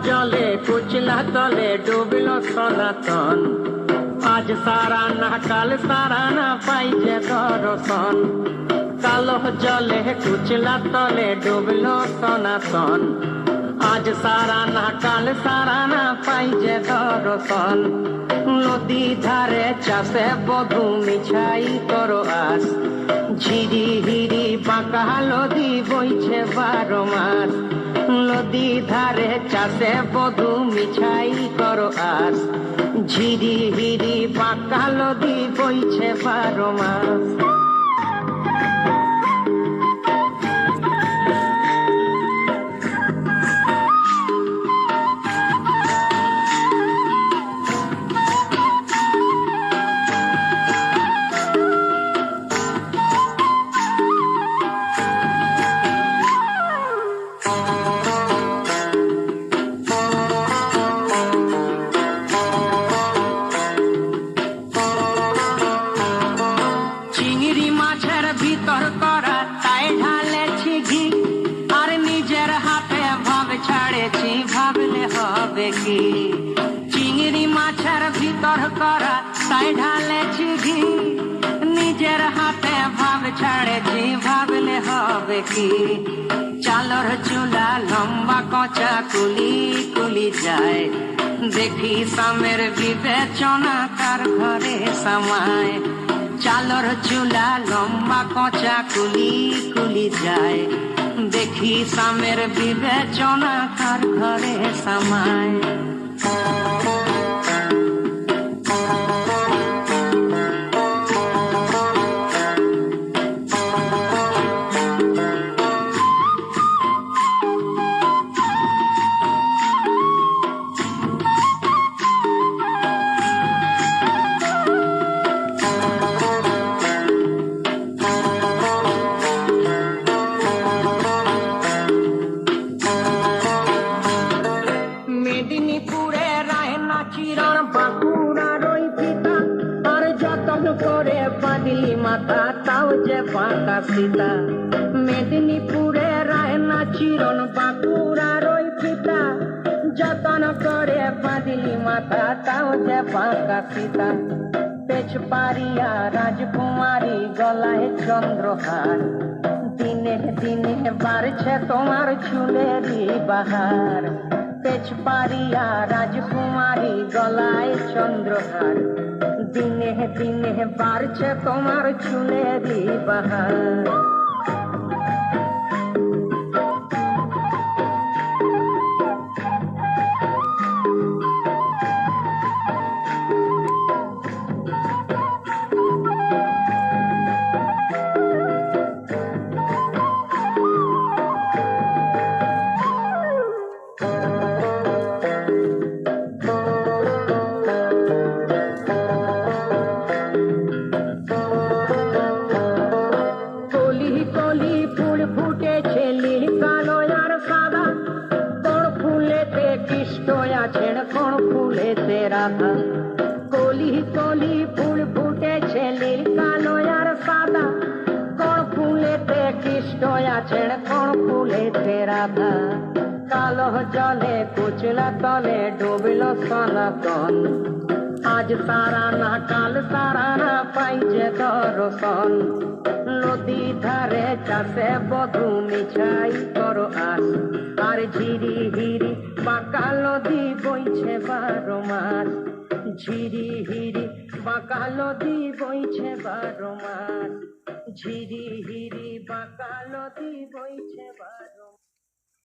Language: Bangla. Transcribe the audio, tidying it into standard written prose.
জলে কুচলা তলে ডুবল সনাতন, আজ সারা না কাল সারা না পাই যে দর্শন। কালো জলে কুচলা তলে ডুবল সনাতন, আজ সারা না কাল সারা না পাই যে দর্শন। নদী ধারে চাষে বধূ মিছাই করো আস, ঝিরি হিরি বাঁকা নদী বইছে 12 মাস। নদী ধারে চাষে বধূ মিছাই করো আস, ঝিরি হিরি বাঁকা নদী বইছে 12 মাস। ভিতর করা তাই ঢালেছি ঘি, আর নিজের হাতে ভাব ছাড়েছি ভাবলে হবে কি। চিংড়ি মাছের ভিতর করা তাই ঢালেছি ঘি, নিজের হাতে ভাব ছাড়েছি ভাবলে হবে কি। চালর চুলা লম্বা কচা কুলি কুলি যায়, দেখি সামের বিবেচনা কার ঘরে সামায়। চালর চুলা লম্বা কচা কুলি কুলি যায়, দেখি সামের বিবেচনা কার ঘরে সামায়। মেদিনীপুরে রায়না চিরণ বাঁকুড়ার ওই পিতা, আর যতন করে বাঁধলি মাথা তাও যে বাঁকা সীতা। মেদিনীপুরে রায়না চিরণ বাঁকুড়ার ওই পিতা, যতন করে বাঁধলি মাথা তাও যে বাঁকা সীতা। পেছ পারিয়া রাজকুমারী গলায় চন্দ্রহার, দিনে দিনে বাড়ছে তোমার চুলেরই বাহার। পেছ পারিয়া রাজকুমারী গলায় চন্দ্রহার, দিনে দিনে বাড়ছে তোমার চুলেরই বাহার। কোন ফুলেতে রাধা, কলি কলি ফুল ফুটেছে নীল কালো আর সাদা। কোন ফুলেতে কৃষ্ণ আছেন কোন ফুলেতে রাধা। কালো জলে কুচলা তলে ডুবল সনাতন, আজ সারা না কাল সারা না পাই যে দর্শন। নদী ধারে চাষে বধূ মিছাই করো আস, আর ঝিরি হিরি বাঁকা নদী বইছে 12 মাস। ঝিরি হিরি বাঁকা নদী বইছে 12 মাস, ঝিরি হিরি বাঁকা নদী বইছে 12